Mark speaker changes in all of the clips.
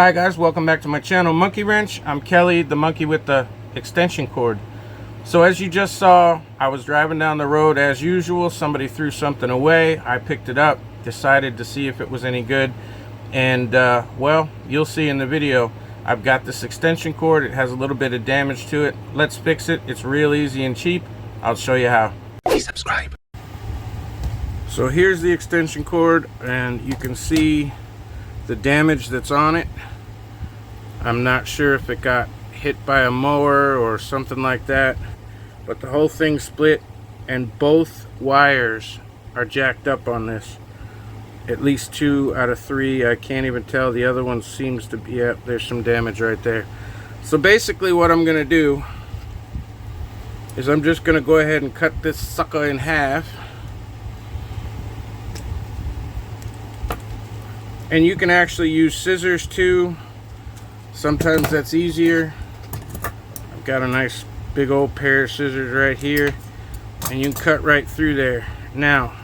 Speaker 1: Hi guys, welcome back to my channel, Monkey Wrench. I'm Kelly, the monkey with the extension cord. So as you just saw, I was driving down the road as usual. Somebody threw something away. I picked it up, decided to see if it was any good, and well, you'll see in the video. I've got this extension cord. It has a little bit of damage to it. Let's fix it. It's real easy and cheap. I'll show you how. Please subscribe. So here's the extension cord, and you can see the damage that's on it. I'm not sure if it got hit by a mower or something like that, but the whole thing split and both wires are jacked up on this. At least 2 out of 3. I can't even tell. The other one seems to be, yeah, there's some damage right there. So basically what I'm gonna do is I'm just gonna go ahead and cut this sucker in half. And you can actually use scissors too. Sometimes that's easier. I've got a nice big old pair of scissors right here, and you can cut right through there. Now,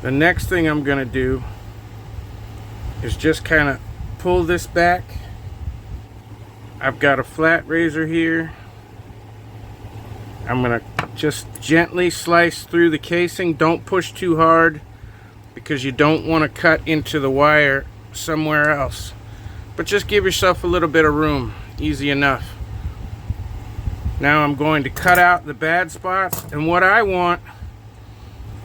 Speaker 1: the next thing I'm gonna do is just kind of pull this back. I've got a flat razor here. I'm gonna just gently slice through the casing. Don't push too hard, because you don't want to cut into the wire somewhere else, but just give yourself a little bit of room. Easy enough. Now I'm going to cut out the bad spots, and what I want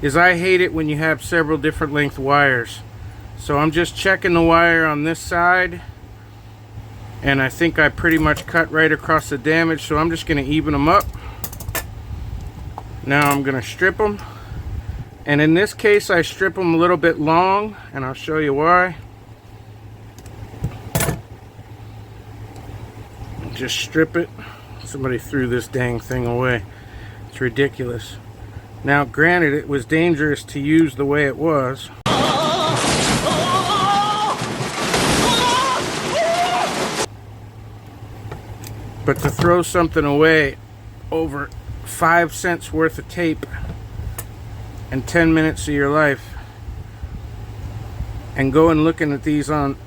Speaker 1: is, I hate it when you have several different length wires, so I'm just checking the wire on this side, and I think I pretty much cut right across the damage, so I'm just going to even them up. Now I'm going to strip them. And in this case, I strip them a little bit long, and I'll show you why. Just strip it. Somebody threw this dang thing away. It's ridiculous. Now, granted, it was dangerous to use the way it was. But to throw something away over 5 cents worth of tape and 10 minutes of your life, and go and looking at these on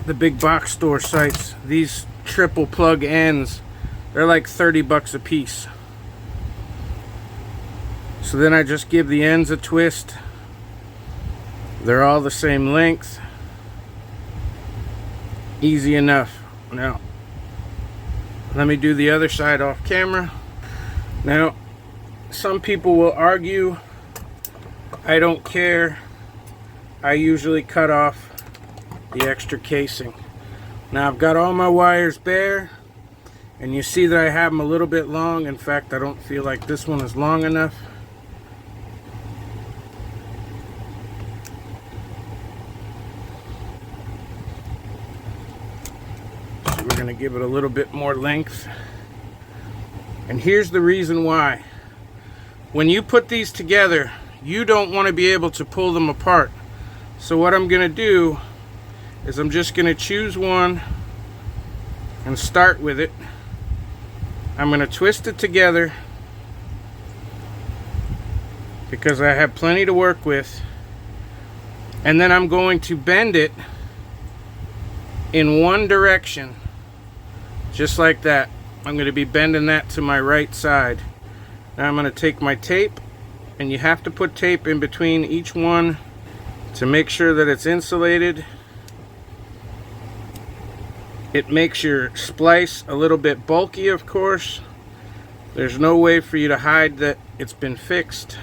Speaker 1: the big box store sites, these triple plug ends, they're like 30 bucks a piece. So then I just give the ends a twist. They're all the same length. Easy enough. Now let me do the other side off camera. Now some people will argue, I don't care. I usually cut off the extra casing. Now I've got all my wires bare, and you see that I have them a little bit long. In fact, I don't feel like this one is long enough. So we're going to give it a little bit more length. And here's the reason why. When you put these together, you don't want to be able to pull them apart. So what I'm going to do is I'm just going to choose one and start with it. I'm going to twist it together because I have plenty to work with. And then I'm going to bend it in one direction, just like that. I'm going to be bending that to my right side. Now I'm going to take my tape, and you have to put tape in between each one to make sure that it's insulated. It makes your splice a little bit bulky, of course. There's no way for you to hide that it's been fixed.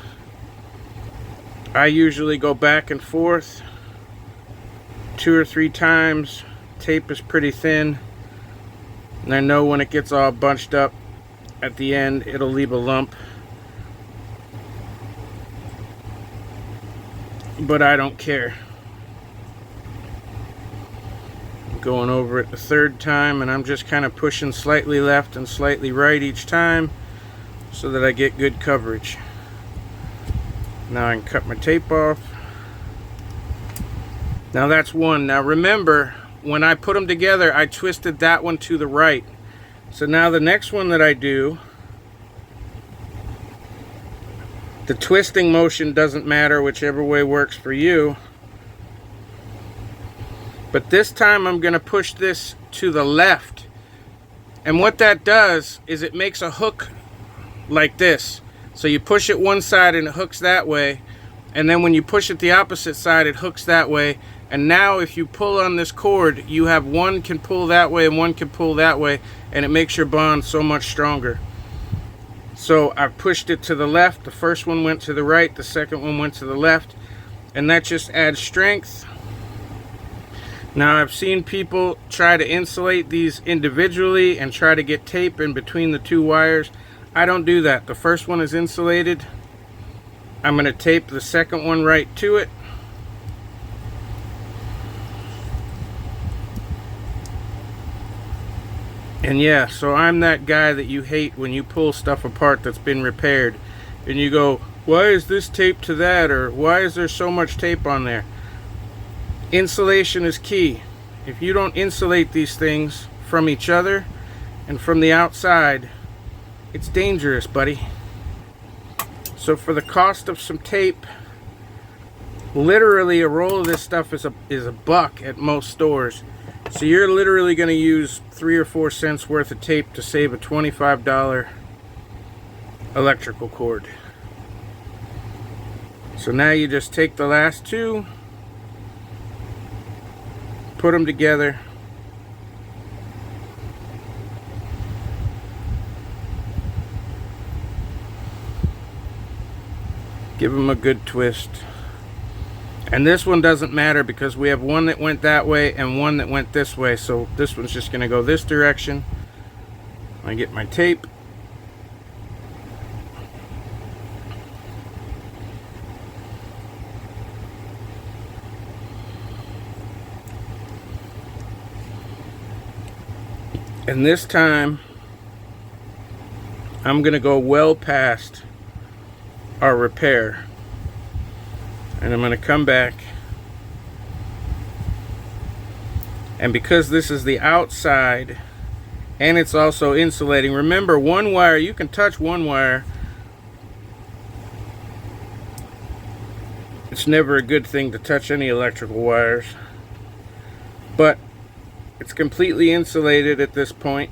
Speaker 1: I usually go back and forth 2 or 3 times. Tape is pretty thin, and I know when it gets all bunched up at the end, it'll leave a lump. But I don't care. I'm going over it the 3rd time, and I'm just kind of pushing slightly left and slightly right each time so that I get good coverage. Now I can cut my tape off. Now that's one. Now remember, when I put them together, I twisted that one to the right. So now the next one that I do, the twisting motion doesn't matter, whichever way works for you. But this time I'm going to push this to the left. And what that does is it makes a hook like this. So you push it one side and it hooks that way. And then when you push it the opposite side, it hooks that way. And now if you pull on this cord, you have one can pull that way and one can pull that way. And it makes your bond so much stronger. So I pushed it to the left. The first one went to the right. The second one went to the left. And that just adds strength. Now I've seen people try to insulate these individually and try to get tape in between the two wires. I don't do that. The first one is insulated. I'm going to tape the second one right to it. And yeah, so I'm that guy that you hate when you pull stuff apart that's been repaired. And you go, why is this taped to that? Or why is there so much tape on there? Insulation is key. If you don't insulate these things from each other and from the outside, it's dangerous, buddy. So for the cost of some tape, literally a roll of this stuff is a buck at most stores. So you're literally going to use 3 or 4 cents worth of tape to save a $25 electrical cord. So now you just take the last two, put them together, give them a good twist. And this one doesn't matter because we have one that went that way and one that went this way. So this one's just going to go this direction. I get my tape. And this time, I'm going to go well past our repair. And I'm going to come back. And because this is the outside, and it's also insulating, remember one wire, you can touch one wire. It's never a good thing to touch any electrical wires. But it's completely insulated at this point.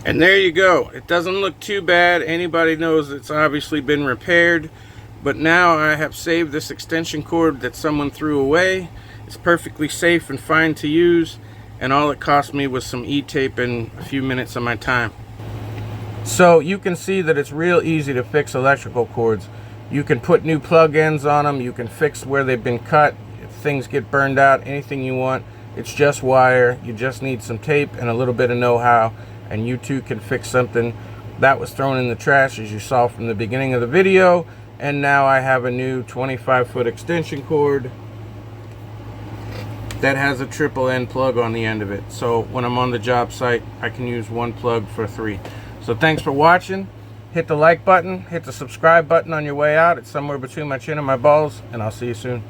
Speaker 1: And there you go. It doesn't look too bad. Anybody knows it's obviously been repaired. But now I have saved this extension cord that someone threw away. It's perfectly safe and fine to use. And all it cost me was some E-tape and a few minutes of my time. So you can see that it's real easy to fix electrical cords. You can put new plug-ins on them. You can fix where they've been cut. If things get burned out, anything you want. It's just wire. You just need some tape and a little bit of know-how. And you too can fix something that was thrown in the trash, as you saw from the beginning of the video. And now I have a new 25-foot extension cord that has a triple N plug on the end of it. So when I'm on the job site, I can use one plug for 3. So thanks for watching. Hit the like button, hit the subscribe button on your way out. It's somewhere between my chin and my balls, and I'll see you soon.